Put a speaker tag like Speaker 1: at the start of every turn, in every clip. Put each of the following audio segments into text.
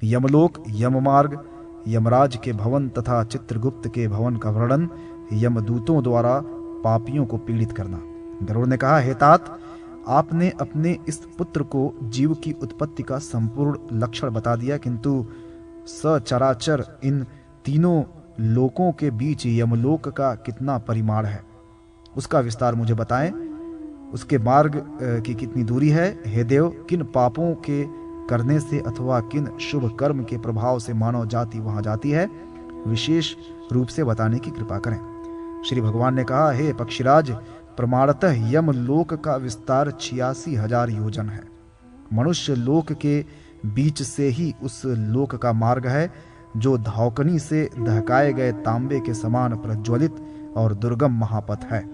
Speaker 1: यमलोक, यममार्ग, यमराज के भवन तथा चित्रगुप्त के भवन का वर्णन, यमदूतों द्वारा पापियों को पीड़ित करना। गरुड़ ने कहा, हे तात, आपने अपने इस पुत्र को जीव की उत्पत्ति का संपूर्ण लक्षण बता दिया, किंतु सचराचर इन तीनों लोकों के बीच यमलोक का कितना परिमाण है, उसका विस्तार मुझे बताएं। उसके मार्ग की कितनी दूरी है। हे देव, किन पापों के करने से अथवा किन शुभ कर्म के प्रभाव से मानव जाति वहां जाती है, विशेष रूप से बताने की कृपा करें। श्री भगवान ने कहा, हे पक्षीराज, प्रमाणतः यमलोक का विस्तार 86,000 योजन है। मनुष्य लोक के बीच से ही उस लोक का मार्ग है, जो धावकनी से दहकाए गए तांबे के समान प्रज्वलित और दुर्गम महापथ है।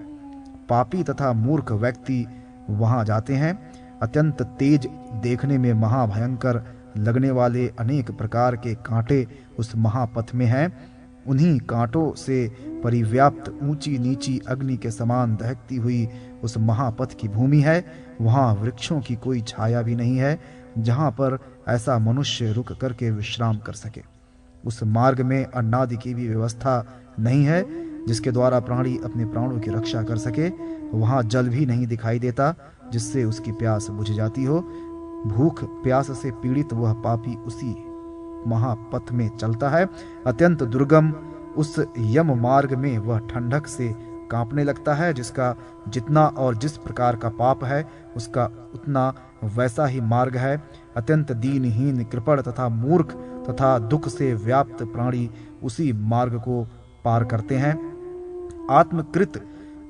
Speaker 1: पापी तथा मूर्ख व्यक्ति वहां जाते हैं। अत्यंत तेज, देखने में महाभयंकर लगने वाले अनेक प्रकार के कांटे उस महापथ में हैं। उन्हीं कांटों से परिव्याप्त ऊंची नीची अग्नि के समान दहकती हुई उस महापथ की भूमि है। वहां वृक्षों की कोई छाया भी नहीं है, जहां पर ऐसा मनुष्य रुक करके विश्राम कर सके। उस मार्ग में अन्नादि की भी व्यवस्था नहीं है, जिसके द्वारा प्राणी अपने प्राणों की रक्षा कर सके। वहां जल भी नहीं दिखाई देता, जिससे उसकी प्यास बुझ जाती हो। भूख प्यास से पीड़ित वह पापी उसी महापथ में चलता है। अत्यंत दुर्गम उस यम मार्ग में वह ठंडक से कांपने लगता है। जिसका जितना और जिस प्रकार का पाप है, उसका उतना वैसा ही मार्ग है। अत्यंत दीनहीन, कृपण तथा मूर्ख तथा दुख से व्याप्त प्राणी उसी मार्ग को पार करते हैं। आत्मकृत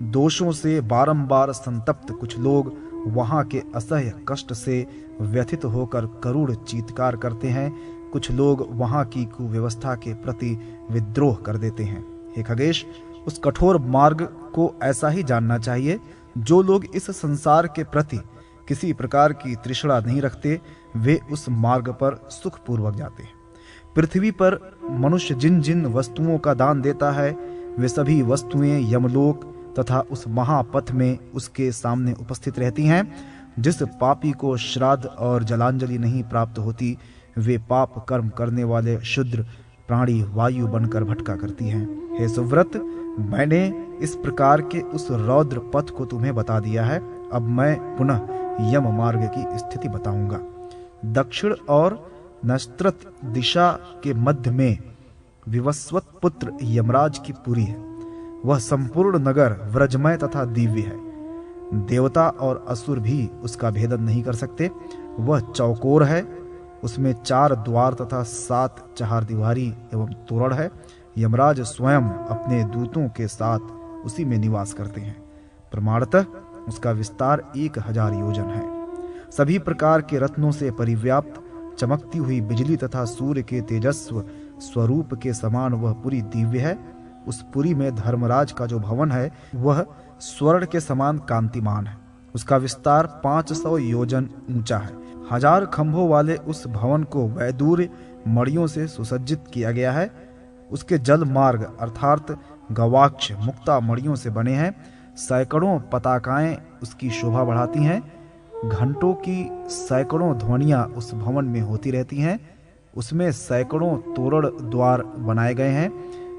Speaker 1: दोषों से बारंबार संतप्त कुछ लोग वहां के असह्य कष्ट से व्यथित होकर करुण चीत्कार करते हैं। कुछ लोग वहां की कुव्यवस्था के प्रति विद्रोह कर देते हैं। हे खगेश, उस कठोर मार्ग को ऐसा ही जानना चाहिए। जो लोग इस संसार के प्रति किसी प्रकार की तृष्णा नहीं रखते, वे उस मार्ग पर सुखपूर्वक जाते हैं। पृथ्वी पर मनुष्य जिन जिन वस्तुओं का दान देता है, वे सभी वस्तुएं यमलोक तथा उस महापथ में उसके सामने उपस्थित रहती हैं। जिस पापी को श्राद्ध और जलांजलि नहीं प्राप्त होती, वे पाप कर्म करने वाले शूद्र प्राणी वायु बनकर भटका करती हैं। हे सुव्रत, मैंने इस प्रकार के उस रौद्र पथ को तुम्हें बता दिया है। अब मैं पुनः यम मार्ग की स्थिति बताऊंगा। दक्षिण और नस्त्रत दिशा के मध्य में विवस्वत पुत्र यमराज की पुरी है। वह संपूर्ण नगर व्रजमय तथा दिव्य है। देवता और असुर भी उसका भेदन नहीं कर सकते। वह चौकोर है, उसमें 4 द्वार तथा 7 चहारदीवारी एवं तोरण है। यमराज स्वयं अपने दूतों के साथ उसी में निवास करते हैं। प्रमाणतः उसका विस्तार 1000 योजन है। सभी प्रकार के रत्नों से परिव्याप्त, चमकती हुई बिजली तथा सूर्य के तेजस्व स्वरूप के समान वह पुरी दिव्य है। उस पुरी में धर्मराज का जो भवन है, वह स्वर्ण के समान कांतिमान है। उसका विस्तार 500 योजन ऊंचा है। 1000 खंभों वाले उस भवन को वैदूर्य मणियों से सुसज्जित किया गया है। उसके जल मार्ग अर्थात गवाक्ष मुक्ता मणियों से बने हैं। सैकड़ों पताकाएं उसकी शोभा बढ़ाती हैं। घंटों की सैकड़ों ध्वनियां उस भवन में होती रहती हैं। उसमें सैकड़ों तोरण द्वार बनाए गए हैं।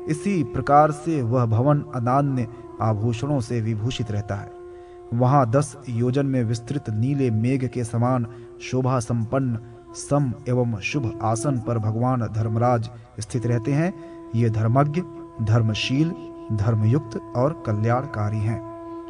Speaker 1: इसी प्रकार से वह भवन अनान्य आभूषणों से विभूषित रहता है। वहां 10 योजन में विस्तृत नीले मेघ के समान शोभा संपन्न सम एवं शुभ आसन पर भगवान धर्मराज स्थित रहते हैं। ये धर्मज्ञ, धर्मशील, धर्मयुक्त और कल्याणकारी हैं।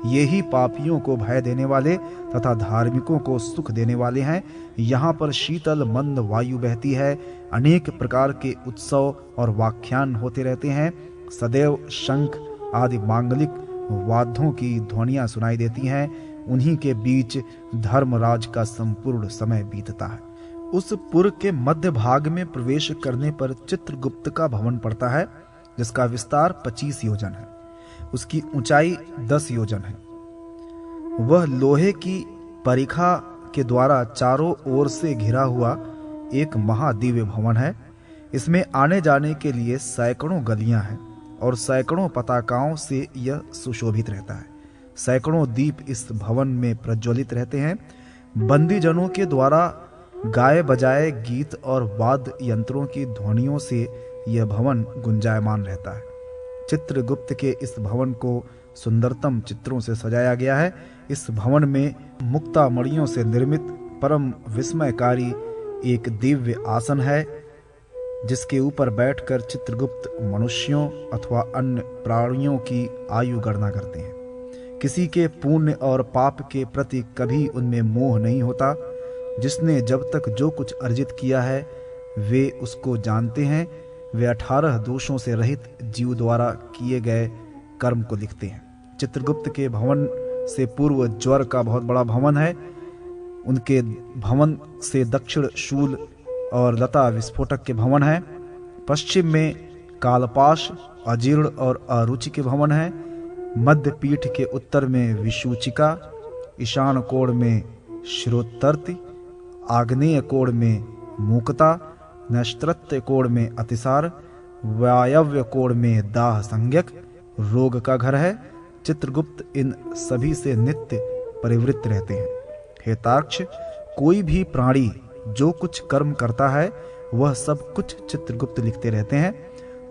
Speaker 1: ये ही पापियों को भय देने वाले तथा धार्मिकों को सुख देने वाले हैं। यहाँ पर शीतल मंद वायु बहती है। अनेक प्रकार के उत्सव और व्याख्यान होते रहते हैं। सदैव शंख आदि मांगलिक वाद्यों की ध्वनियां सुनाई देती हैं। उन्हीं के बीच धर्मराज का संपूर्ण समय बीतता है। उस पुर के मध्य भाग में प्रवेश करने पर चित्रगुप्त का भवन पड़ता है, जिसका विस्तार 25 योजन है। उसकी ऊंचाई 10 योजन है। वह लोहे की परिखा के द्वारा चारों ओर से घिरा हुआ एक महादिव्य भवन है। इसमें आने जाने के लिए सैकड़ों गलियां हैं और सैकड़ों पताकाओं से यह सुशोभित रहता है। सैकड़ों दीप इस भवन में प्रज्वलित रहते हैं। बंदी जनों के द्वारा गाए बजाए गीत और वाद्य यंत्रों की ध्वनियों से यह भवन गुंजायमान रहता है। चित्रगुप्त के इस भवन को सुंदरतम चित्रों से सजाया गया है। इस भवन में मुक्ता मणियों से निर्मित परम विस्मयकारी एक दिव्य आसन है, जिसके ऊपर बैठकर चित्रगुप्त मनुष्यों अथवा अन्य प्राणियों की आयु गणना करते हैं। किसी के पुण्य और पाप के प्रति कभी उनमें मोह नहीं होता। जिसने जब तक जो कुछ अर्जित किया है वे उसको जानते हैं। वे 18 दोषों से रहित जीव द्वारा किए गए कर्म को लिखते हैं। चित्रगुप्त के भवन से पूर्व ज्वर का बहुत बड़ा भवन है। उनके भवन से दक्षिण शूल और लता विस्फोटक के भवन है। पश्चिम में कालपाश, अजीर्ण और अरुचि के भवन है। मध्य पीठ के उत्तर में विशूचिका, ईशान कोण में श्रोतर्ति, आग्नेय कोण में मूकता, नैश्रत्य कोण में अतिसार, वायव्य कोण में दाह संज्ञक रोग का घर है। चित्रगुप्त इन सभी से नित्य परिवृत्त रहते हैं। हे तार्क्ष, कोई भी प्राणी जो कुछ कर्म करता है वह सब कुछ चित्रगुप्त लिखते रहते हैं।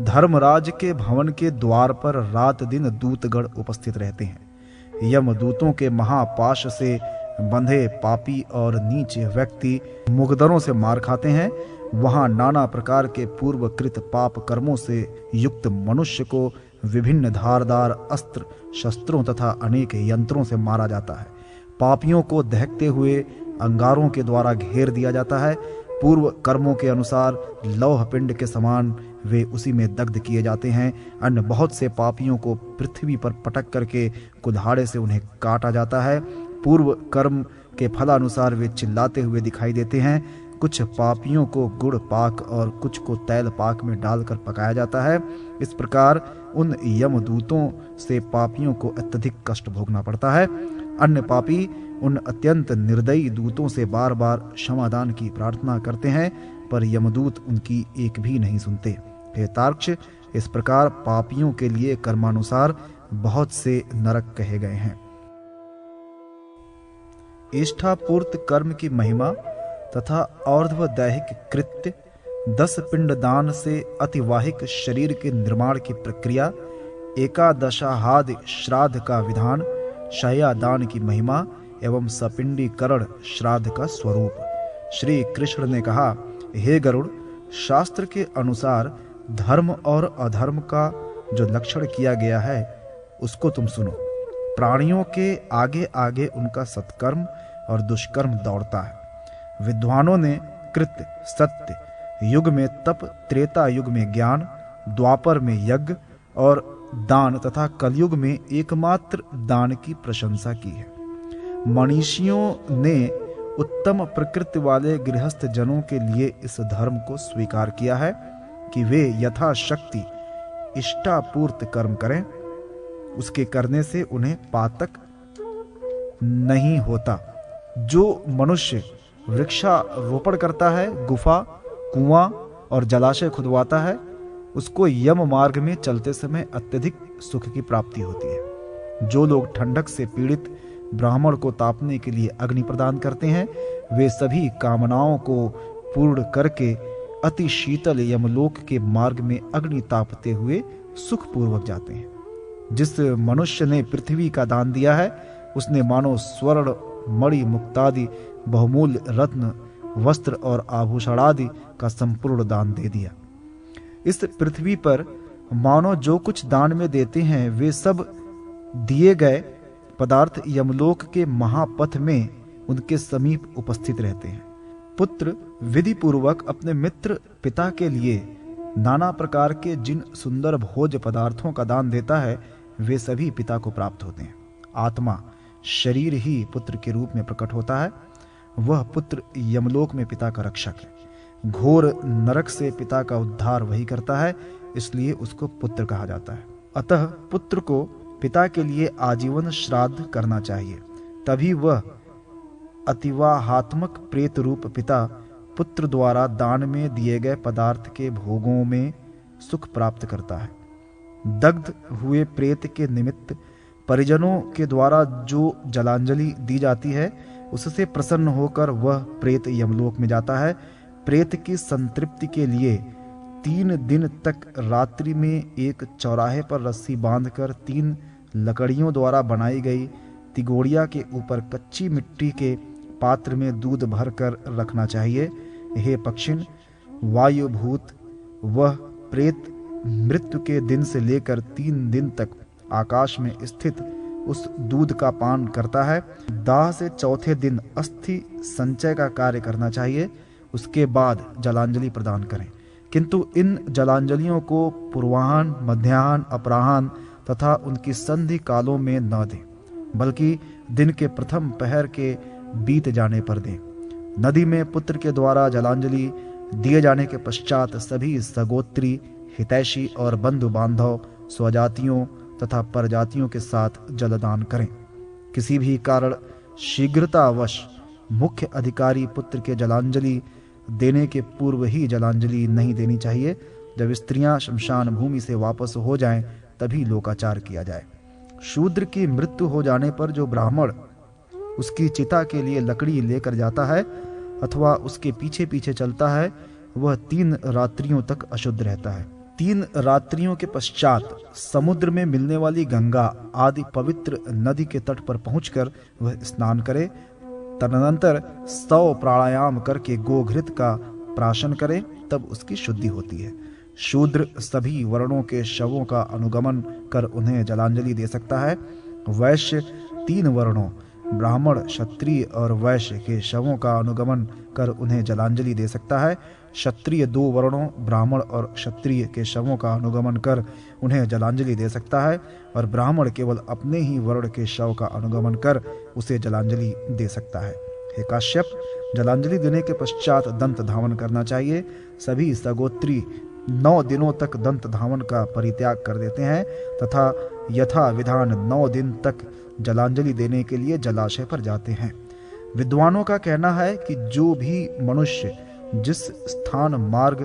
Speaker 1: धर्मराज के भवन के द्वार पर रात दिन दूतगण उपस्थित रहते हैं। यमदूतों के महापाश से बंधे पापी और नीच व्यक्ति मुगदरों से मार खाते हैं। वहां नाना प्रकार के पूर्वकृत पाप कर्मों से युक्त मनुष्य को विभिन्न धारदार अस्त्र शस्त्रों तथा अनेक यंत्रों से मारा जाता है। पापियों को दहकते हुए अंगारों के द्वारा घेर दिया जाता है। पूर्व कर्मों के अनुसार लौह पिंड के समान वे उसी में दग्ध किए जाते हैं। अन्य बहुत से पापियों को पृथ्वी पर पटक करके कुल्हाड़े से उन्हें काटा जाता है। पूर्व कर्म के फलानुसार वे चिल्लाते हुए दिखाई देते हैं। कुछ पापियों को गुड़ पाक और कुछ को तैल पाक में डालकर पकाया जाता है। इस प्रकार उन यमदूतों से पापियों को अत्यधिक कष्ट भोगना पड़ता है। अन्य पापी उन अत्यंत निर्दयी दूतों से बार बार क्षमादान की प्रार्थना करते हैं, पर यमदूत उनकी एक भी नहीं सुनते। हे तार्क्ष, इस प्रकार पापियों के लिए कर्मानुसार बहुत से नरक कहे गए हैं। इष्टापूर्त कर्म की महिमा तथा और्ध्वदैहिक कृत्य, 10 पिंडदान से अतिवाहिक शरीर के निर्माण की प्रक्रिया, एकादशाहादि श्राद्ध का विधान, शय्यादान की महिमा एवं सपिंडीकरण श्राद्ध का स्वरूप। श्री कृष्ण ने कहा, हे गरुड़, शास्त्र के अनुसार धर्म और अधर्म का जो लक्षण किया गया है उसको तुम सुनो। प्राणियों के आगे आगे उनका सत्कर्म और दुष्कर्म दौड़ता है। विद्वानों ने कृत्य, सत्य युग में तप, त्रेता युग में ज्ञान, द्वापर में यज्ञ और दान तथा कलयुग में एकमात्र दान की प्रशंसा की है। मनीषियों ने उत्तम प्रकृति वाले गृहस्थ जनों के लिए इस धर्म को स्वीकार किया है कि वे यथाशक्ति इष्टापूर्त कर्म करें। उसके करने से उन्हें पातक नहीं होता। जो मनुष्य वृक्षारोपण करता है, गुफा, कुआं और जलाशय खुदवाता है, उसको यम मार्ग में चलते समय अत्यधिक सुख की प्राप्ति होती है। जो लोग ठंडक से पीड़ित ब्राह्मण को तापने के लिए अग्नि प्रदान करते हैं, वे सभी कामनाओं को पूर्ण करके अति शीतल यमलोक के मार्ग में अग्नि तापते हुए सुखपूर्वक जाते हैं। जिस मनुष्य ने पृथ्वी का दान दिया है, उसने मानो स्वर्ण, मणि, मुक्तादि बहुमूल्य रत्न, वस्त्र और आभूषण आदि का संपूर्ण दान दे दिया। इस पृथ्वी पर मानो जो कुछ दान में देते हैं वे सब दिए गए पदार्थ यमलोक के महापथ में उनके समीप उपस्थित रहते हैं। पुत्र विधि पूर्वक अपने मित्र पिता के लिए नाना प्रकार के जिन सुंदर भोज पदार्थों का दान देता है वे सभी पिता को प्राप्त होते हैं। आत्मा शरीर ही पुत्र के रूप में प्रकट होता है। वह पुत्र यमलोक में पिता का रक्षक है। घोर नरक से पिता का उद्धार वही करता है, इसलिए उसको पुत्र कहा जाता है। अतः पुत्र को पिता के लिए आजीवन श्राद्ध करना चाहिए, तभी वह अतिवाहात्मक प्रेत रूप पिता पुत्र द्वारा दान में दिए गए पदार्थ के भोगों में सुख प्राप्त करता है। दग्ध हुए प्रेत के निमित्त परिजनों के द्वारा जो जलांजलि दी जाती है उससे प्रसन्न होकर वह प्रेत यमलोक में जाता है। प्रेत की संतृप्ति के लिए 3 दिन तक रात्रि में एक चौराहे पर रस्सी बांधकर 3 लकड़ियों द्वारा बनाई गई तिगोड़िया के ऊपर कच्ची मिट्टी के पात्र में दूध भरकर रखना चाहिए। हे पक्षिण, वायुभूत वह प्रेत मृत्यु के दिन से लेकर 3 दिन तक आकाश में स्थित उस दूध का पान करता है। दाह से चौथे दिन अस्थि संचय का कार्य करना चाहिए। उसके बाद जलांजलि प्रदान करें, किंतु इन जलांजलियों को पूर्वाह्न, मध्याह्न, अपराह्न तथा उनकी संधि कालों में न दें, बल्कि दिन के प्रथम पहर के बीत जाने पर दें। नदी में पुत्र के द्वारा जलांजलि दिए जाने के पश्चात सभी सगोत्री, हितैषी और बंधु बांधव, स्वजातियों तथा परजातियों के साथ जलदान करें। किसी भी कारण शीघ्रतावश मुख्य अधिकारी पुत्र के जलांजलि देने के पूर्व ही जलांजलि नहीं देनी चाहिए। जब स्त्रियां शमशान भूमि से वापस हो जाएं, तभी लोकाचार किया जाए। शूद्र की मृत्यु हो जाने पर जो ब्राह्मण उसकी चिता के लिए लकड़ी लेकर जाता है अथवा उसके पीछे पीछे चलता है, वह 3 रात्रियों तक अशुद्ध रहता है। 3 रात्रियों के पश्चात समुद्र में मिलने वाली गंगा आदि पवित्र नदी के तट पर पहुंचकर वह स्नान करे। तदनंतर 100 प्राणायाम करके गोघृत का प्राशन करे, तब उसकी शुद्धि होती है। शूद्र सभी वर्णों के शवों का अनुगमन कर उन्हें जलांजलि दे सकता है। वैश्य 3 वर्णों ब्राह्मण, क्षत्रिय और वैश्य के शवों का अनुगमन कर उन्हें जलांजलि दे सकता है। क्षत्रिय 2 वर्णों ब्राह्मण और क्षत्रिय के शवों का अनुगमन कर उन्हें जलांजलि दे सकता है, और ब्राह्मण केवल अपने ही वर्ण के शव का अनुगमन कर उसे जलांजलि दे सकता है। हे काश्यप, जलांजलि देने के पश्चात दंत धावन करना चाहिए। सभी सगोत्री 9 दिनों तक दंत धावन का परित्याग कर देते हैं तथा यथा विधान 9 दिन तक जलांजलि देने के लिए जलाशय पर जाते हैं। विद्वानों का कहना है कि जो भी मनुष्य जिस स्थान, मार्ग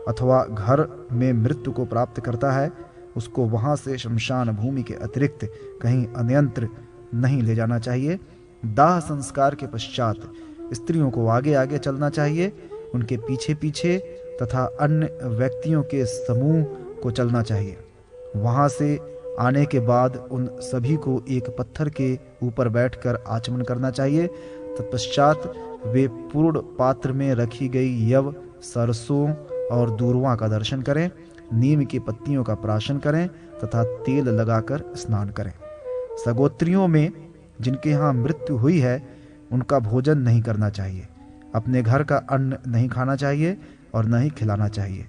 Speaker 1: अथवा घर में मृत्यु को प्राप्त करता है, उसको वहां से शमशान भूमि के अतिरिक्त कहीं अन्यत्र नहीं ले जाना चाहिए। दाह संस्कार के पश्चात स्त्रियों को आगे आगे चलना चाहिए, उनके पीछे पीछे तथा अन्य व्यक्तियों के समूह को चलना चाहिए। वहां से आने के बाद उन सभी को एक पत्थर के ऊपर बैठकर आचमन करना चाहिए। तत्पश्चात वे पूर्ण पात्र में रखी गई यव, सरसों और दूर्वा का दर्शन करें, नीम की पत्तियों का प्राशन करें तथा तेल लगाकर स्नान करें। सगोत्रियों में जिनके यहाँ मृत्यु हुई है, उनका भोजन नहीं करना चाहिए। अपने घर का अन्न नहीं खाना चाहिए और न ही खिलाना चाहिए।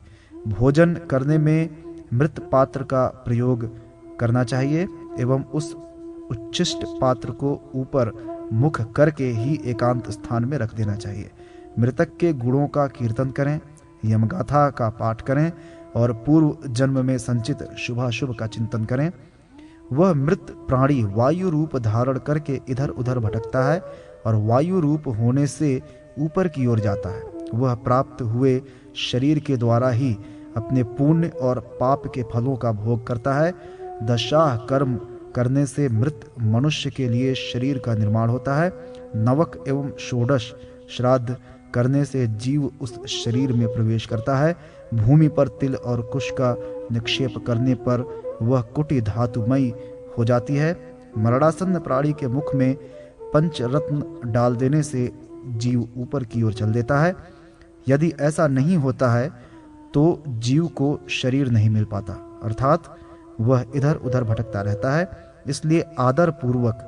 Speaker 1: भोजन करने में मृत पात्र का प्रयोग करना चाहिए एवं उस उच्छिष्ट पात्र को ऊपर मुख करके ही एकांत स्थान में रख देना चाहिए। मृतक के गुणों का कीर्तन करें, यमगाथा का पाठ करें और पूर्व जन्म में संचित शुभाशुभ का चिंतन करें। वह मृत प्राणी वायु रूप धारण करके इधर उधर भटकता है और वायु रूप होने से ऊपर की ओर जाता है। वह प्राप्त हुए शरीर के द्वारा ही अपने पुण्य और पाप के फलों का भोग करता है। दशाह कर्म करने से मृत मनुष्य के लिए शरीर का निर्माण होता है। नवक एवं षोडश श्राद्ध करने से जीव उस शरीर में प्रवेश करता है। भूमि पर तिल और कुश का निक्षेप करने पर वह कुटी धातुमयी हो जाती है। मरणासन्न प्राणी के मुख में पंचरत्न डाल देने से जीव ऊपर की ओर चल देता है। यदि ऐसा नहीं होता है तो जीव को शरीर नहीं मिल पाता, अर्थात वह इधर उधर भटकता रहता है। इसलिए आदर पूर्वक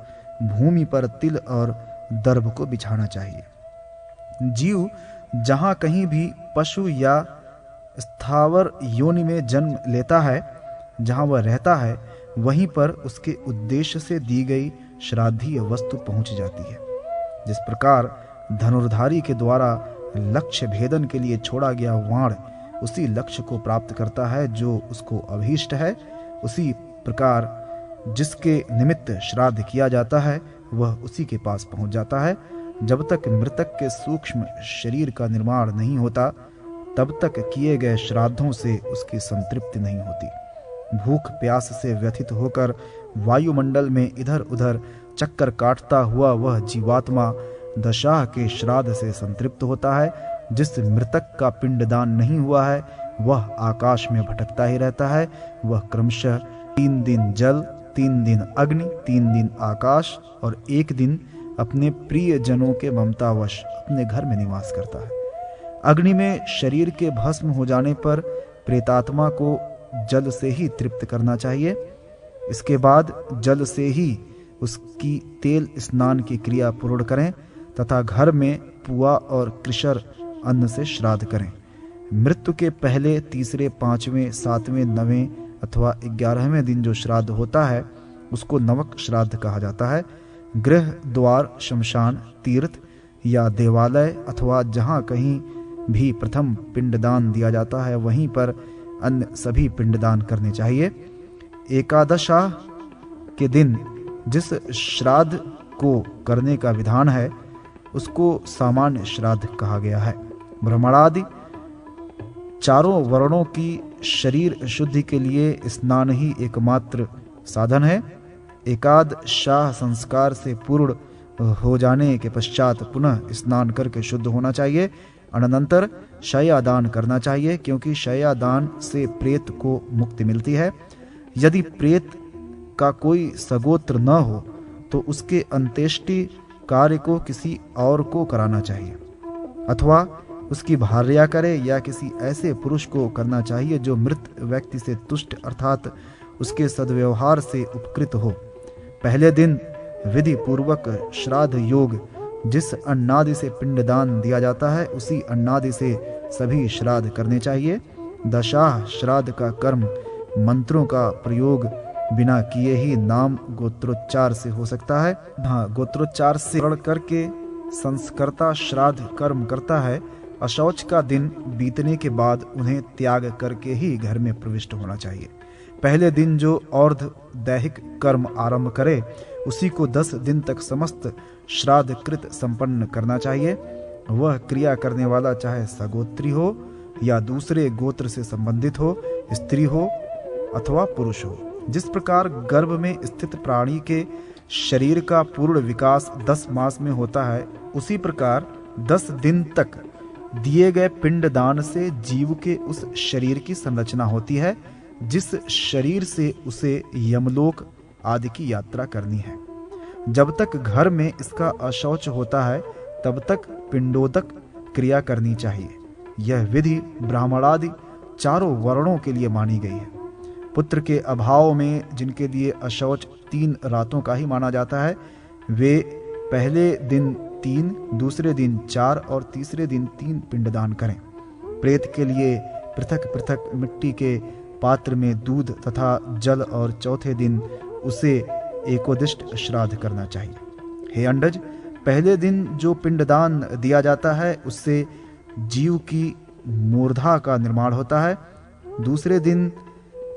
Speaker 1: भूमि पर तिल और दर्भ को बिछाना चाहिए। जीव जहाँ कहीं भी पशु या स्थावर योनि में जन्म लेता है, जहाँ वह रहता है, वहीं पर उसके उद्देश्य से दी गई श्राद्धीय वस्तु पहुंच जाती है। जिस प्रकार धनुर्धारी के द्वारा लक्ष्य भेदन के लिए छोड़ा गया वाण उसी लक्ष्य को प्राप्त करता है जो उसको अभीष्ट है, उसी प्रकार जिसके निमित्त श्राद्ध किया जाता है वह उसी के पास पहुंच जाता है। जब तक मृतक के सूक्ष्म शरीर का निर्माण नहीं होता, तब तक किए गए श्राद्धों से उसकी संतृप्ति नहीं होती। भूख प्यास से व्यथित होकर वायुमंडल में इधर उधर चक्कर काटता हुआ वह जीवात्मा दशाह के श्राद्ध से संतृप्त होता है। जिस मृतक का पिंडदान नहीं हुआ है वह आकाश में भटकता ही रहता है। वह क्रमशः 3 दिन जल, 3 दिन अग्नि, 3 दिन आकाश और 1 दिन अपने प्रिय जनों के ममतावश अपने घर में निवास करता है। अग्नि में शरीर के भस्म हो जाने पर प्रेतात्मा को जल से ही तृप्त करना चाहिए। इसके बाद जल से ही उसकी तेल स्नान की क्रिया पूर्ण करें तथा घर में पुआ और कृशर अन्न से श्राद्ध करें। मृत्यु के पहले, तीसरे, 5वें, 7वें, 9वें अथवा 11वें दिन जो श्राद्ध होता है उसको नवक श्राद्ध कहा जाता है। गृह द्वार, शमशान, तीर्थ या देवालय अथवा जहाँ कहीं भी प्रथम पिंडदान दिया जाता है वहीं पर अन्य सभी पिंडदान करने चाहिए। एकादशाह के दिन जिस श्राद्ध को करने का विधान है उसको सामान्य श्राद्ध कहा गया है। ब्राह्मणादि चारों वर्णों की शरीर शुद्धि के लिए स्नान ही एकमात्र साधन है। एकादशाह संस्कार से पूर्ण हो जाने के पश्चात पुनः स्नान करके शुद्ध होना चाहिए। अनंतर शय्यादान करना चाहिए क्योंकि शय्यादान से प्रेत को मुक्ति मिलती है। यदि प्रेत का कोई सगोत्र न हो तो उसके अंत्येष्टि कार्य को किसी और को कराना चाहिए अथवा उसकी भार्या करे या किसी ऐसे पुरुष को करना चाहिए जो मृत व्यक्ति से तुष्ट अर्थात उसके सद्व्यवहार से उपकृत हो। पहले दिन विधि पूर्वक श्राद्ध योग जिस अन्नादि से पिंडदान दिया जाता है उसी अन्नादि से सभी श्राद्ध करने चाहिए। दशाह श्राद्ध का कर्म मंत्रों का प्रयोग बिना किए ही नाम गोत्रोच्चार से हो सकता है। गोत्रोच्चार से प्रण करके संस्कर्ता श्राद्ध कर्म करता है। अशौच का दिन बीतने के बाद उन्हें त्याग करके ही घर में प्रविष्ट होना चाहिए। पहले दिन जो अर्ध दैहिक कर्म आरंभ करे उसी को 10 दिन तक समस्त श्राद्ध कृत संपन्न करना चाहिए। वह क्रिया करने वाला चाहे सगोत्री हो या दूसरे गोत्र से संबंधित हो, स्त्री हो अथवा पुरुष हो। जिस प्रकार गर्भ में स्थित प्राणी के शरीर का पूर्ण विकास 10 मास में होता है उसी प्रकार 10 दिन तक दिए गए पिंडदान से जीव के उस शरीर की संरचना होती है जिस शरीर से उसे यमलोक आदि की यात्रा करनी है। जब तक घर में इसका अशौच होता है तब तक पिंडोदक क्रिया करनी चाहिए। यह विधि ब्राह्मणादि चारों वर्णों के लिए मानी गई है। पुत्र के अभाव में जिनके लिए अशौच 3 रातों का ही माना जाता है वे पहले दिन 3, दूसरे दिन 4 और तीसरे दिन 3 पिंडदान करें। प्रेत के लिए पृथक पृथक मिट्टी के पात्र में दूध तथा जल और चौथे दिन उसे एकोदिष्ट श्राद्ध करना चाहिए। हे अंडज, पहले दिन जो पिंडदान दिया जाता है उससे जीव की मूर्धा का निर्माण होता है। दूसरे दिन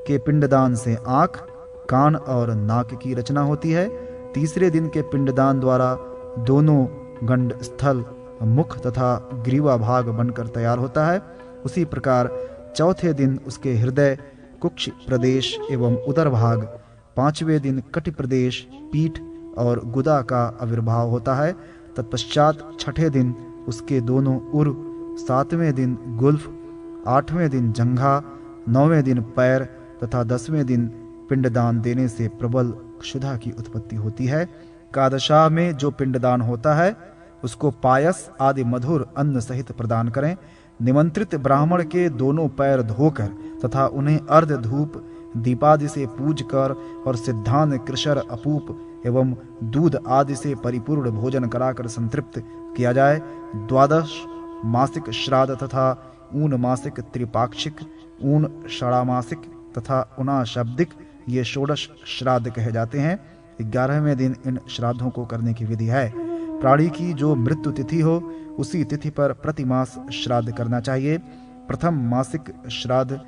Speaker 1: के पिंडदान से आँख, कान और नाक की रचना होती है। तीसरे दिन के पिंडदान द्वारा दोनों गंड स्थल, मुख तथा ग्रीवा भाग बनकर तैयार होता है। उसी प्रकार चौथे दिन उसके हृदय, कुक्ष प्रदेश एवं उदर भाग, 5वें दिन कटि प्रदेश, पीठ और गुदा का आविर्भाव होता है। तत्पश्चात 6ठे दिन उसके दोनों उर, 7वें दिन गुल्फ, 8वें दिन जंघा, 9वें दिन पैर तथा 10वें दिन पिंडदान देने से प्रबल क्षुधा की उत्पत्ति होती है। एकादशाह में जो पिंडदान होता है उसको पायस आदि मधुर अन्न सहित प्रदान करें। निमंत्रित ब्राह्मण के दोनों पैर धोकर तथा उन्हें अर्ध धूप दीपादि से पूज कर और सिद्धांत, कृशर, अपूप एवं दूध आदि से परिपूर्ण भोजन कराकर संतृप्त किया जाए। 12 मासिक श्राद्ध तथा 19 मासिक त्रिपाक्षिक, 19 षाणामासिक तथा 19 शाब्दिक ये 16 श्राद्ध कहे जाते हैं। 11वें दिन इन श्राद्धों को करने की विधि है। प्राणी की जो मृत्यु तिथि हो उसी तिथि पर प्रतिमास श्राद्ध करना चाहिए। प्रथम मासिक श्राद्ध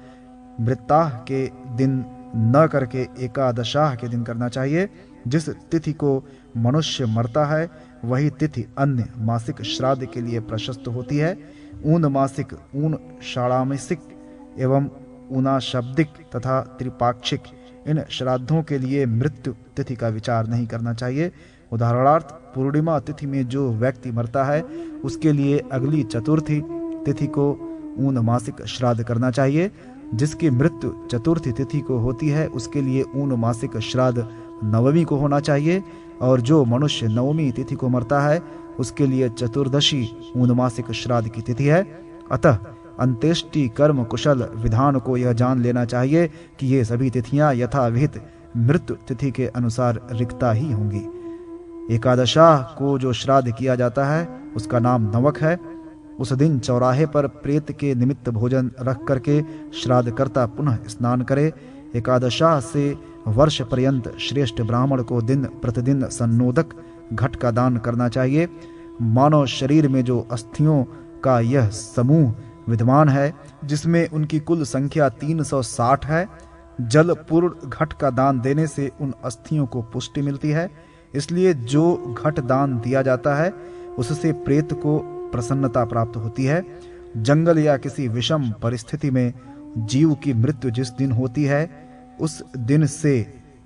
Speaker 1: मृताह के दिन न करके एकादशाह के दिन करना चाहिए। जिस तिथि को मनुष्य मरता है वही तिथि अन्य मासिक श्राद्ध के लिए प्रशस्त होती है। 19 मासिक, 19 षाणामासिक एवं 19 शाब्दिक तथा त्रिपाक्षिक इन श्राद्धों के लिए मृत्यु तिथि का विचार नहीं करना चाहिए। उदाहरणार्थ पूर्णिमा तिथि में जो व्यक्ति मरता है उसके लिए अगली चतुर्थी तिथि को ऊन मासिक श्राद्ध करना चाहिए। जिसकी मृत्यु चतुर्थी तिथि को होती है उसके लिए ऊन मासिक श्राद्ध नवमी को होना चाहिए, और जो मनुष्य नवमी तिथि को मरता है उसके लिए चतुर्दशी ऊन मासिक श्राद्ध की तिथि है। अतः अंत्येष्टि कर्म कुशल विधान को यह जान लेना चाहिए कि ये सभी तिथियां यथाविहित मृत्यु तिथि के अनुसार रिक्ता ही होंगी। एकादशाह को जो श्राद्ध किया जाता है उसका नाम नवक है। उस दिन चौराहे पर प्रेत के निमित्त भोजन रख करके श्राद्ध करता पुनः स्नान करे। एकादशाह से वर्ष पर्यंत श्रेष्ठ ब्राह्मण को दिन प्रतिदिन सन्नोदक घट का दान करना चाहिए। मानव शरीर में जो अस्थियों का यह समूह विद्यमान है जिसमें उनकी कुल संख्या 360 है, जल पूर्ण घट का दान देने से उन अस्थियों को पुष्टि मिलती है। इसलिए जो घट दान दिया जाता है उससे प्रेत को प्रसन्नता प्राप्त होती है। जंगल या किसी विषम परिस्थिति में जीव की मृत्यु जिस दिन होती है उस दिन से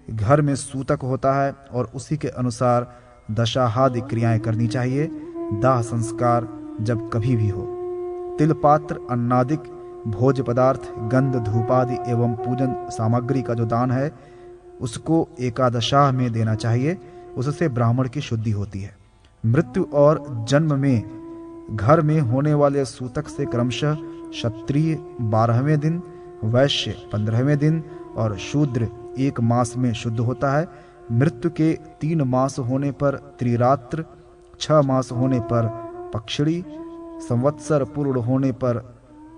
Speaker 1: घर में सूतक होता है और उसी के अनुसार दशाहादि क्रियाएं करनी चाहिए। दाह संस्कार जब कभी भी हो, तिलपात्र अन्नादिक भोज पदार्थ गंध धूपादि एवं पूजन सामग्री का जो दान है उसको एकादशाह में देना चाहिए। उससे ब्राह्मण की शुद्धि होती है। मृत्यु और जन्म में घर में होने वाले सूतक से क्रमशः क्षत्रिय 12वें दिन, वैश्य 15वें दिन और शूद्र 1 मास में शुद्ध होता है। मृत्यु के 3 मास होने पर त्रिरात्र, 6 मास होने पर पक्षिणी, संवत्सर पूर्ण होने पर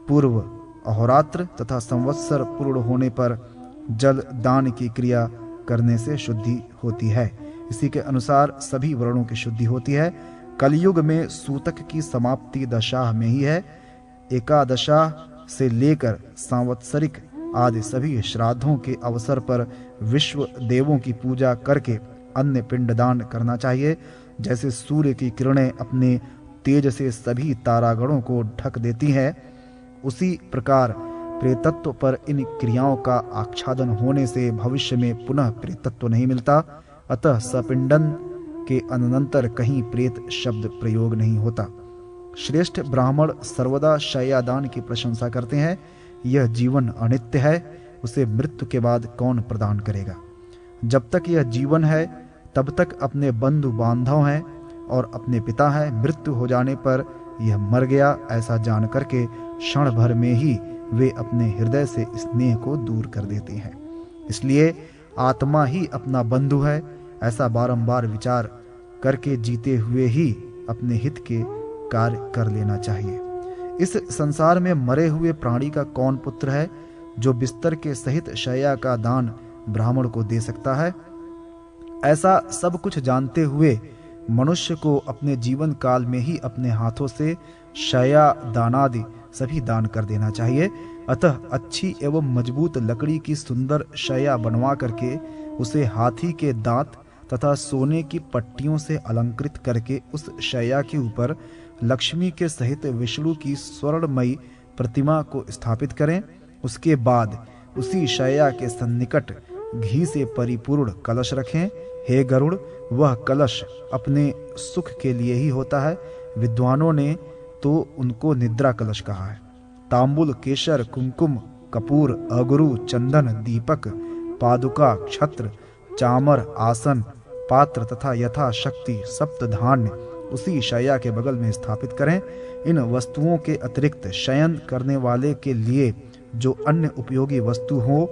Speaker 1: पूर्व अहोरात्र तथा संवत्सर पूर्ण होने पर जल दान की क्रिया करने से शुद्धि होती है। इसी के अनुसार सभी वर्णों की शुद्धि होती है। कलयुग में सूतक की समाप्ति दशाह में ही है। एकादशाह से लेकर सांवत्सरिक आदि सभी श्राद्धों के अवसर पर विश्व देवों की पूजा करके अन्य पिंडदान करना चाहिए। जैसे सूर्य की किरणें अपने तेज से सभी तारागणों को ढक देती हैं, उसी प्रकार प्रेतत्व पर इन क्रियाओं का आच्छादन होने से भविष्य में पुनः प्रेतत्व नहीं मिलता। अतः सपिंडन के अनंतर कहीं प्रेत शब्द प्रयोग नहीं होता। श्रेष्ठ ब्राह्मण सर्वदा शय्यादान की प्रशंसा करते हैं। यह जीवन अनित्य है, उसे मृत्यु के बाद कौन प्रदान करेगा। जब तक यह जीवन है तब तक अपने बंधु बांधव हैं और अपने पिता हैं। मृत्यु हो जाने पर यह मर गया ऐसा जान करके क्षण भर में ही वे अपने हृदय से स्नेह को दूर कर देते हैं। इसलिए आत्मा ही अपना बंधु है ऐसा बारंबार विचार करके जीते हुए ही अपने हित के कार्य कर लेना चाहिए। इस संसार में मरे हुए प्राणी का कौन पुत्र है जो बिस्तर के सहित शय्या का दान ब्राह्मण को दे सकता है। ऐसा सब कुछ जानते हुए मनुष्य को अपने जीवन काल में ही अपने हाथों से शय्या दानादि सभी दान कर देना चाहिए। अतः अच्छी एवं मजबूत लकड़ी की सुंदर शय्या बनवा करके उसे हाथी के दांत तथा सोने की पट्टियों से अलंकृत करके उस शय्या के ऊपर लक्ष्मी के सहित विष्णु की स्वर्णमयी प्रतिमा को स्थापित करें। उसके बाद उसी शय्या के सन्निकट घी से परिपूर्ण कलश रखें। हे गरुड़, वह कलश अपने सुख के लिए ही होता है। विद्वानों ने तो उनको निद्रा कलश कहा है। तांबुल, केशर, कुमकुम, कपूर, अगुरु, चंदन, दीपक, पादुका, छत्र, चामर, आसन, पात्र तथा यथाशक्ति सप्त धान्य उसी शय्या के बगल में स्थापित करें। इन वस्तुओं के अतिरिक्त शयन करने वाले के लिए जो अन्य उपयोगी वस्तु हो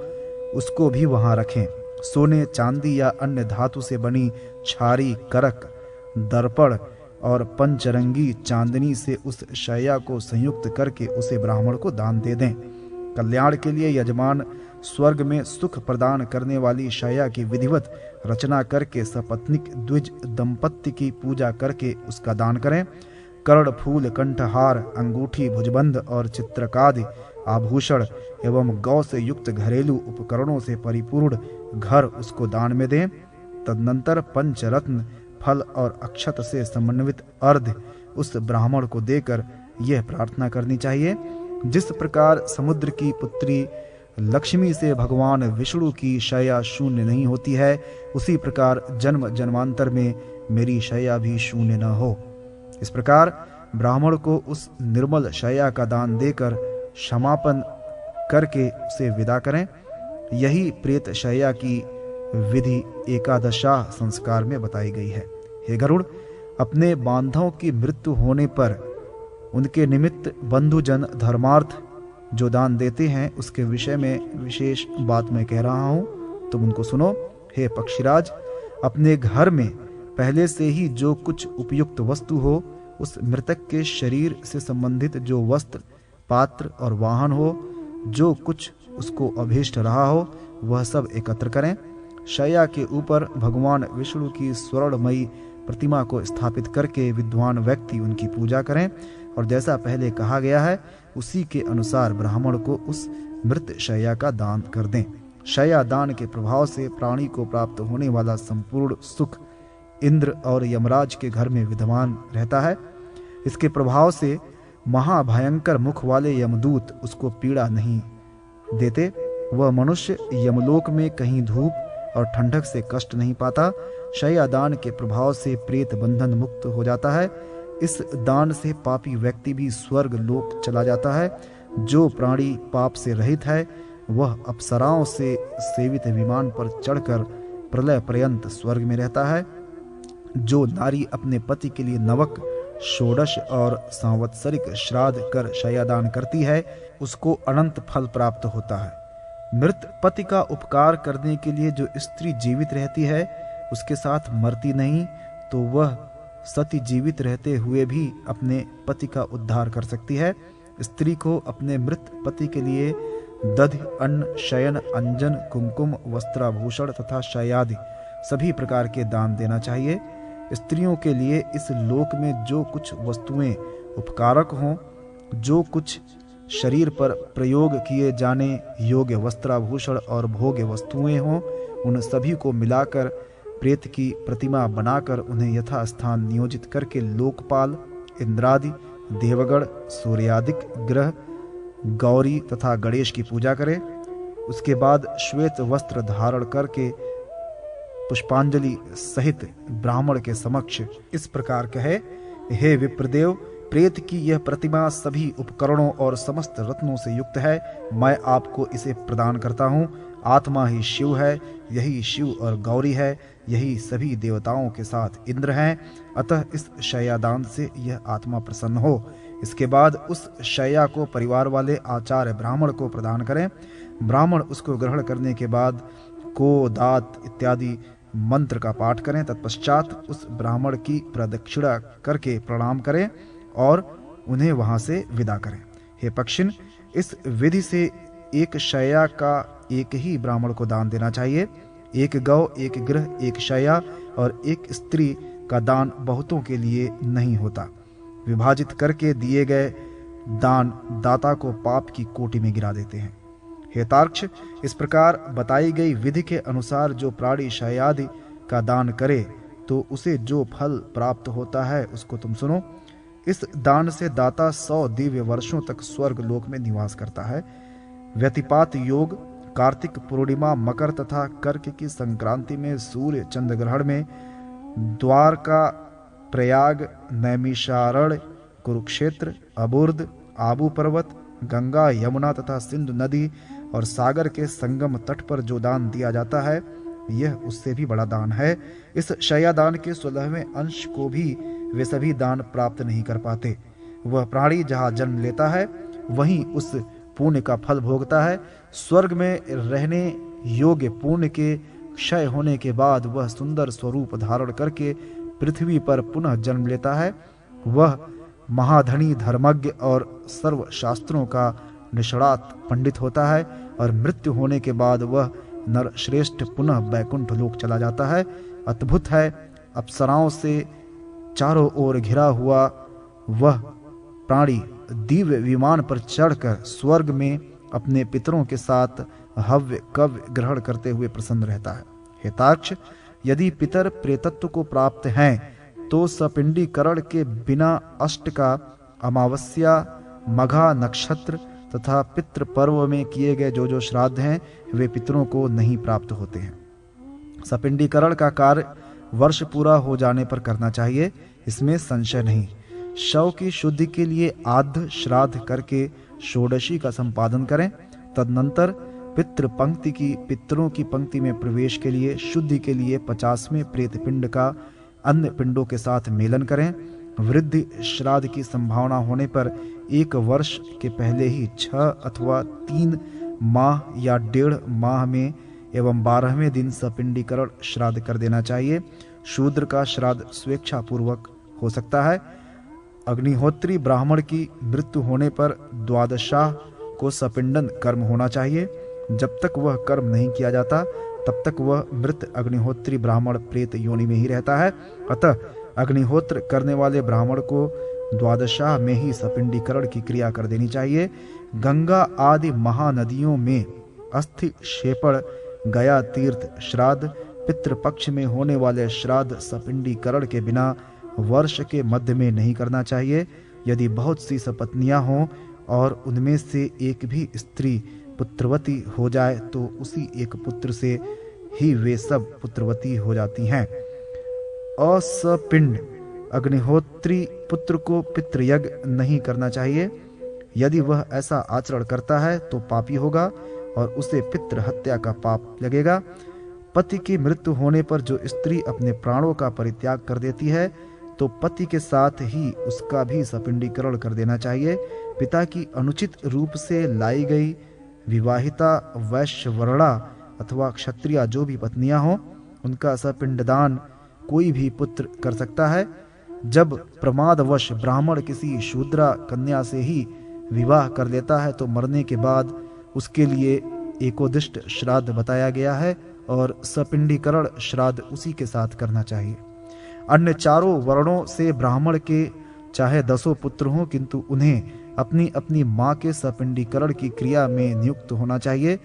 Speaker 1: उसको भी वहां रखें। सोने, चांदी या अन्य धातु से बनी छारी, करक, दर्पण और पंचरंगी चांदनी से उस शय्या को संयुक्त करके उसे ब्राह्मण को दान दे दें। कल्याण के लिए यजमान स्वर्ग में सुख प्रदान करने वाली शय्या की विधिवत रचना करके सपत्निक द्विज दंपत्ति की पूजा करके उसका दान करें। कर्ण, फूल, कंठहार, अंगूठी, भुजबंध और चित्रकादि आभूषण एवं गौ से युक्त घरेलू उपकरणों से परिपूर्ण घर उसको दान में दें। तदनंतर पंचरत्न, फल और अक्षत से समन्वित अर्घ्य उस ब्राह्मण को देकर यह प्रार्थना करनी चाहिए, जिस प्रकार समुद्र की पुत्री लक्ष्मी से भगवान विष्णु की शय्या शून्य नहीं होती है, उसी प्रकार जन्म जन्मांतर में मेरी शैया भी शून्य न हो। इस प्रकार ब्राह्मण को उस निर्मल शैया का दान देकर क्षमापन करके उसे विदा करें। यही प्रेत शैया की विधि एकादशा संस्कार में बताई गई है। हे गरुड़, अपने बांधवों की मृत्यु होने पर उनके निमित्त बंधुजन धर्मार्थ जो दान देते हैं उसके विषय में विशेष बात मैं कह रहा हूँ, तुम उनको सुनो। हे पक्षीराज, अपने घर में पहले से ही जो कुछ उपयुक्त वस्तु हो, उस मृतक के शरीर से संबंधित जो वस्त्र, पात्र और वाहन हो, जो कुछ उसको अभीष्ट रहा हो, वह सब एकत्र करें। शैया के ऊपर भगवान विष्णु की स्वर्णमयी प्रतिमा को स्थापित करके विद्वान व्यक्ति उनकी पूजा करें और जैसा पहले कहा गया है उसी के अनुसार ब्राह्मण को उस मृत शैया का दान कर दें। शैया दान के प्रभाव से प्राणी को प्राप्त होने वाला संपूर्ण सुख इंद्र और यमराज के घर में विद्यमान रहता है। इसके प्रभाव से महाभयंकर मुख वाले यमदूत उसको पीड़ा नहीं देते। वह मनुष्य यमलोक में कहीं धूप और ठंडक से कष्ट नहीं पाता। शैया दान के प्रभाव से प्रेत बंधन मुक्त हो जाता है। इस दान से पापी व्यक्ति भी स्वर्ग लोक चला जाता है। जो प्राणी पाप से रहित है वह अप्सराओं से सेवित विमान पर चढ़कर प्रलय पर्यंत स्वर्ग में रहता है। जो नारी अपने पति के लिए नवक, षोडश और संवत्सरिक श्राद्ध कर शैयादान करती है उसको अनंत फल प्राप्त होता है। मृत पति का उपकार करने के लिए जो स्त्री जीवित रहती है उसके साथ मरती नहीं, तो वह सती जीवित रहते हुए भी अपने पति का उद्धार कर सकती है। स्त्री को अपने मृत पति के लिए दधि, अन्न, शयन, अंजन, कुमकुम, वस्त्राभूषण तथा शय्यादि सभी प्रकार के दान देना चाहिए। स्त्रियों के लिए इस लोक में जो कुछ वस्तुएं उपकारक हों, जो कुछ शरीर पर प्रयोग किए जाने योग्य वस्त्राभूषण और भोग्य वस्तुएं हों, उन सभी को मिलाकर प्रेत की प्रतिमा बनाकर उन्हें यथास्थान नियोजित करके लोकपाल, इंद्रादि, देवगण, सूर्यादिक ग्रह, गौरी तथा गणेश की पूजा करें। उसके बाद श्वेत वस्त्र धारण करके पुष्पांजलि सहित ब्राह्मण के समक्ष इस प्रकार कहे, हे विप्रदेव, प्रेत की यह प्रतिमा सभी उपकरणों और समस्त रत्नों से युक्त है। मैं आपको इसे प्रदान करता हूँ। आत्मा ही शिव है, यही शिव और गौरी है, यही सभी देवताओं के साथ इंद्र हैं। अतः इस शैयादान से यह आत्मा प्रसन्न हो। इसके बाद उस शैया को परिवार वाले आचार्य ब्राह्मण को प्रदान करें। ब्राह्मण उसको ग्रहण करने के बाद को, दात इत्यादि मंत्र का पाठ करें। तत्पश्चात उस ब्राह्मण की प्रदक्षिणा करके प्रणाम करें और उन्हें वहां से विदा करें। हे पक्षिन, इस विधि से एक शैया का एक ही ब्राह्मण को दान देना चाहिए। एक गौ, एक गृह, एक शैया और एक स्त्री का दान बहुतों के लिए नहीं होता। विभाजित करके दिए गए दान दाता को पाप की कोटि में गिरा देते हैं। हे तार्क्ष, इस प्रकार बताई गई विधि के अनुसार जो प्राणी शैयादि का दान करे तो उसे जो फल प्राप्त होता है उसको तुम सुनो। इस दान से दाता 100 दिव्य वर्षों तक स्वर्ग लोक में निवास करता है। व्यतिपात योग कार्तिक पूर्णिमा, मकर तथा कर्क की संक्रांति में सूर्य चंद्र ग्रहण में द्वारका, प्रयाग, नैमिषारण्य, कुरुक्षेत्र, अबुर्द, आबू पर्वत, गंगा, यमुना तथा सिंधु नदी और सागर के संगम तट पर जो दान दिया जाता है यह उससे भी बड़ा दान है। इस शैयादान के 16वें अंश को भी वे सभी दान प्राप्त नहीं कर पाते। वह प्राणी जहाँ जन्म लेता है वहीं उस पुण्य का फल भोगता है। स्वर्ग में रहने योग्य पुण्य के क्षय होने के बाद वह सुंदर स्वरूप धारण करके पृथ्वी पर पुनः जन्म लेता है। वह महाधनी, धर्मज्ञ और सर्व शास्त्रों का निष्णात पंडित होता है और मृत्यु होने के बाद वह नरश्रेष्ठ पुनः बैकुंठ लोक चला जाता है। अद्भुत है, अप्सराओं से चारों ओर घिरा हुआ वह प्राणी दिव्य विमान पर चढ़कर स्वर्ग में अपने पितरों के साथ हव्य कव्य ग्रहण करते हुए प्रसन्न रहता है। हे तार्क्ष, यदि पितर प्रेतत्व को प्राप्त हैं तो सपिंडीकरण के बिना अष्ट का, अमावस्या, मघा नक्षत्र तथा पितृ पर्व में किए गए जो श्राद्ध हैं वे पितरों को नहीं प्राप्त होते हैं। सपिंडीकरण का कार्य वर्ष पूरा हो जाने पर करना चाहिए, इसमें संशय नहीं। शव की शुद्धि के लिए आद्य श्राद्ध करके षोडशी का संपादन करें। तदनंतर पितरों की पंक्ति में प्रवेश के लिए शुद्धि के लिए 50वें प्रेत पिंड का अन्य पिंडों के साथ मेलन करें। वृद्धि श्राद्ध की संभावना होने पर 1 वर्ष के पहले ही 6 अथवा 3 माह या 1.5 माह में एवं 12वें दिन सपिंडीकरण श्राद्ध कर देना चाहिए। शूद्र का श्राद्ध स्वेच्छा पूर्वक हो सकता है। अग्निहोत्री ब्राह्मण की मृत्यु होने पर द्वादशाह को सपिंडन कर्म होना चाहिए। जब तक वह कर्म नहीं किया जाता तब तक वह मृत अग्निहोत्री ब्राह्मण प्रेत योनि में ही रहता है। अतः अग्निहोत्र करने वाले ब्राह्मण को द्वादशाह में ही सपिंडीकरण की क्रिया कर देनी चाहिए। गंगा आदि महानदियों में अस्थि क्षेपण, गया तीर्थ श्राद्ध, पितृपक्ष में होने वाले श्राद्ध सपिंडीकरण के बिना वर्ष के मध्य में नहीं करना चाहिए। यदि बहुत सी सपत्नियां हों और उनमें से एक भी स्त्री पुत्रवती हो जाए तो उसी एक पुत्र से ही वे सब पुत्रवती हो जाती हैं। असपिंड अग्निहोत्री पुत्र को पितृयज्ञ नहीं करना चाहिए। यदि वह ऐसा आचरण करता है तो पापी होगा और उसे पितृ हत्या का पाप लगेगा। पति की मृत्यु होने पर जो स्त्री अपने प्राणों का परित्याग कर देती है तो पति के साथ ही उसका भी सपिंडीकरण कर देना चाहिए। पिता की अनुचित रूप से लाई गई विवाहिता, वैश्यवर्णा अथवा क्षत्रिया जो भी पत्नियां हों उनका सपिंडदान कोई भी पुत्र कर सकता है। जब प्रमादवश ब्राह्मण किसी शूद्रा कन्या से ही विवाह कर लेता है तो मरने के बाद उसके लिए एकोदिष्ट श्राद्ध बताया गया है और सपिंडीकरण श्राद्ध उसी के साथ करना चाहिए। अन्य चारों वर्णों से ब्राह्मण के चाहे 10 पुत्र हों किंतु उन्हें अपनी अपनी माँ के सपिंडीकरण की क्रिया में नियुक्त होना चाहिए।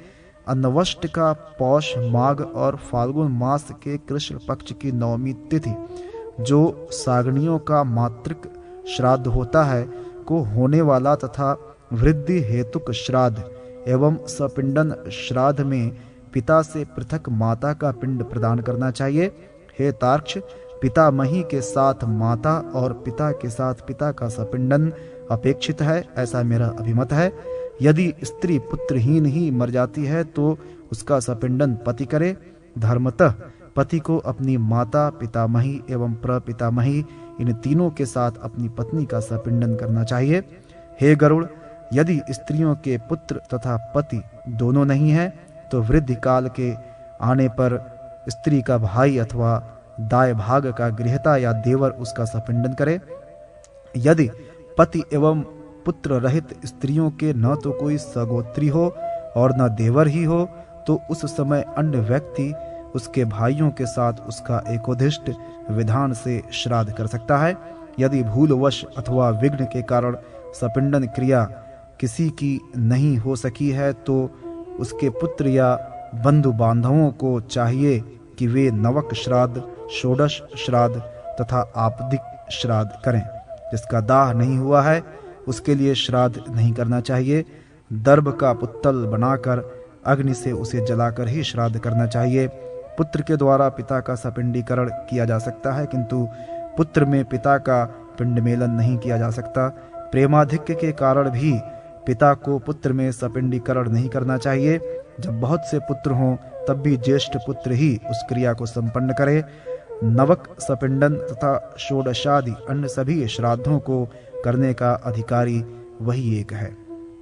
Speaker 1: अन्नवष्ट का पौष, माघ और फाल्गुन मास के कृष्ण पक्ष की 9वीं तिथि जो सागणियों का मातृक श्राद्ध होता है को होने वाला तथा वृद्धि हेतुक श्राद्ध एवं सपिंडन श्राद्ध में पिता से पृथक माता का पिंड प्रदान करना चाहिए। हे तार्क्ष, पितामही के साथ माता और पिता के साथ पिता का सपिंडन अपेक्षित है, ऐसा मेरा अभिमत है। यदि स्त्री पुत्रहीन ही मर जाती है तो उसका सपिंडन पति करे। धर्मतः पति को अपनी माता, पितामही एवं प्रपितामही इन तीनों के साथ अपनी पत्नी का सपिंडन करना चाहिए। हे गरुड़, यदि स्त्रियों के पुत्र तथा पति दोनों नहीं हैं तो वृद्धि काल के आने पर स्त्री का भाई अथवा दाय भाग का गृहता या देवर उसका सपिंडन करे। यदि पति एवं पुत्र रहित स्त्रियों के न तो कोई सगोत्री हो और न देवर ही हो तो उस समय अन्य व्यक्ति उसके भाइयों के साथ उसका एकोदिष्ट विधान से श्राद्ध कर सकता है। यदि भूलवश अथवा विघ्न के कारण सपिंडन क्रिया किसी की नहीं हो सकी है तो उसके पुत्र या बंधु बांधवों को चाहिए कि वे नवक श्राद्ध, षोडश श्राद्ध तथा आपदिक श्राद्ध करें। जिसका दाह नहीं हुआ है उसके लिए श्राद्ध नहीं करना चाहिए। दर्भ का पुत्तल बनाकर अग्नि से उसे जलाकर ही श्राद्ध करना चाहिए। पुत्र के द्वारा पिता का सपिंडीकरण किया जा सकता है किंतु पुत्र में पिता का पिंड मेलन नहीं किया जा सकता। प्रेमाधिक्य के कारण भी पिता को पुत्र में सपिंडीकरण नहीं करना चाहिए। जब बहुत से पुत्र हों तब भी ज्येष्ठ पुत्र ही उस क्रिया को संपन्न करे। नवक, सपिंडन तथा षोडशादि अन्य सभी श्राद्धों को करने का अधिकारी वही एक है।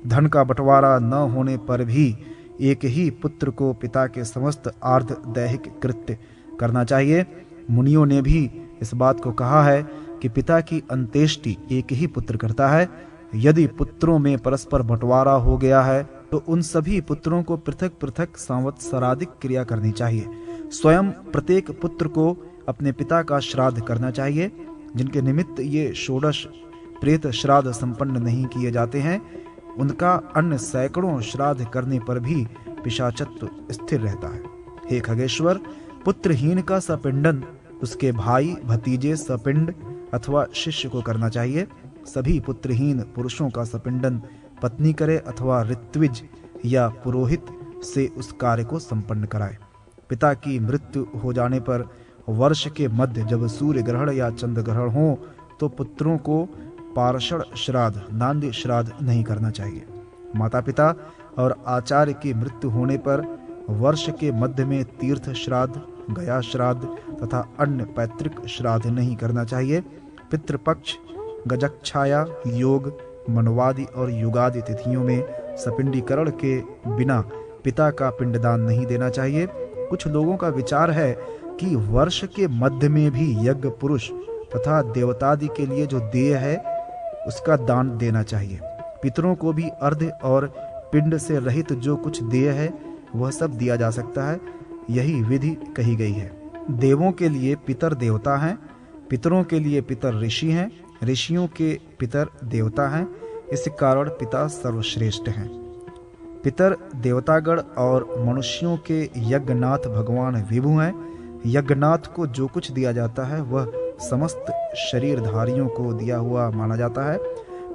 Speaker 1: धन का बंटवारा न होने पर भी एक ही पुत्र को पिता के समस्त आर्ध दैहिक कृत्य करना चाहिए। मुनियों ने भी इस बात को कहा है कि पिता की अंत्येष्टि एक ही पुत्र करता है। यदि पुत्रों में परस्पर बंटवारा हो गया है तो उन सभी पुत्रों को पृथक पृथक संवत्सरादिक क्रिया करनी चाहिए। स्वयं प्रत्येक पुत्र को अपने पिता का श्राद्ध करना चाहिए। जिनके निमित्त ये षोडश प्रेत श्राद्ध संपन्न नहीं किए जाते हैं उनका अन्य सैकड़ों श्राद्ध करने पर भी पिशाचत्व स्थिर रहता है। हे खगेश्वर, पुत्रहीन का सपिंडन उसके भाई, भतीजे, सपिंड अथवा शिष्य को करना चाहिए। सभी पुत्रहीन पुरुषों का सपिंडन पत्नी करे अथवा ऋत्विज या पुरोहित से उस कार्य को संपन्न कराए। पिता की मृत्यु हो जाने पर वर्ष के मध्य जब सूर्य ग्रहण या चंद्र ग्रहण हो तो पुत्रों को पार्षण श्राद्ध नांदी श्राद्ध नहीं करना चाहिए। माता पिता और आचार्य की मृत्यु होने पर वर्ष के मध्य में तीर्थ श्राद्ध, गया श्राद्ध तथा अन्य पैतृक श्राद्ध नहीं करना चाहिए। पितृपक्ष, गजच्छाया, योग, मनवादि और युगादि तिथियों में सपिंडीकरण के बिना पिता का पिंडदान नहीं देना चाहिए। कुछ लोगों का विचार है कि वर्ष के मध्य में भी यज्ञ पुरुष तथा देवतादि के लिए जो देय है उसका दान देना चाहिए। पितरों को भी अर्ध और पिंड से रहित जो कुछ देय है वह सब दिया जा सकता है, यही विधि कही गई है। देवों के लिए पितर देवता हैं, पितरों के लिए पितर ऋषि हैं, ऋषियों के पितर देवता हैं, इस कारण पिता सर्वश्रेष्ठ हैं। पितर देवतागण और मनुष्यों के यज्ञनाथ भगवान विभु हैं। यज्ञनाथ को जो कुछ दिया जाता है वह समस्त शरीरधारियों को दिया हुआ माना जाता है।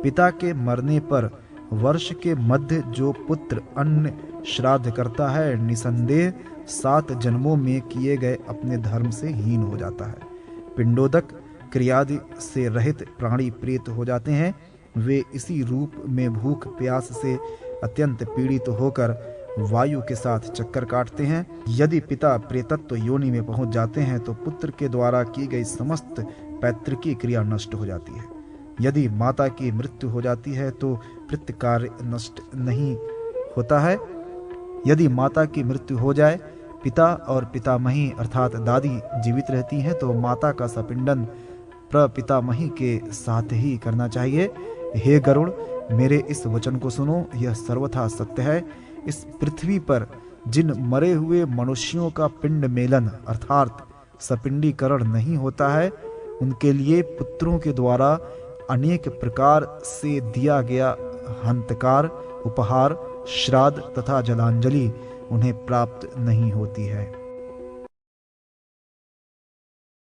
Speaker 1: पिता के मरने पर वर्ष के मध्य जो पुत्र अन्न श्राद्ध करता है निसंदेह 7 जन्मों में किए गए अपने धर्म से हीन हो जाता है। पिंडोदक क्रियादि से रहित प्राणी प्रेत हो जाते हैं। वे इसी रूप में भूख प्यास से अत्यंत पीड़ित होकर वायु के साथ चक्कर काटते हैं। यदि पिता प्रेतत्व योनि में पहुंच जाते हैं तो पुत्र के द्वारा की गई समस्त पैतृकी क्रिया नष्ट हो जाती है। यदि माता की मृत्यु हो जाती है तो पितृ कार्य नष्ट नहीं होता है। यदि माता की मृत्यु हो जाए, पिता और पितामही अर्थात दादी जीवित रहती हैं तो माता का सपिंडन प्रपितामही के साथ ही करना चाहिए। हे गरुड़, मेरे इस वचन को सुनो, यह सर्वथा सत्य है। इस पृथ्वी पर जिन मरे हुए मनुष्यों का पिंड मेलन अर्थात सपिंडीकरण नहीं होता है उनके लिए पुत्रों के द्वारा अनेक प्रकार से दिया गया हंतकार, उपहार, श्राद्ध तथा जलांजलि उन्हें प्राप्त नहीं होती है।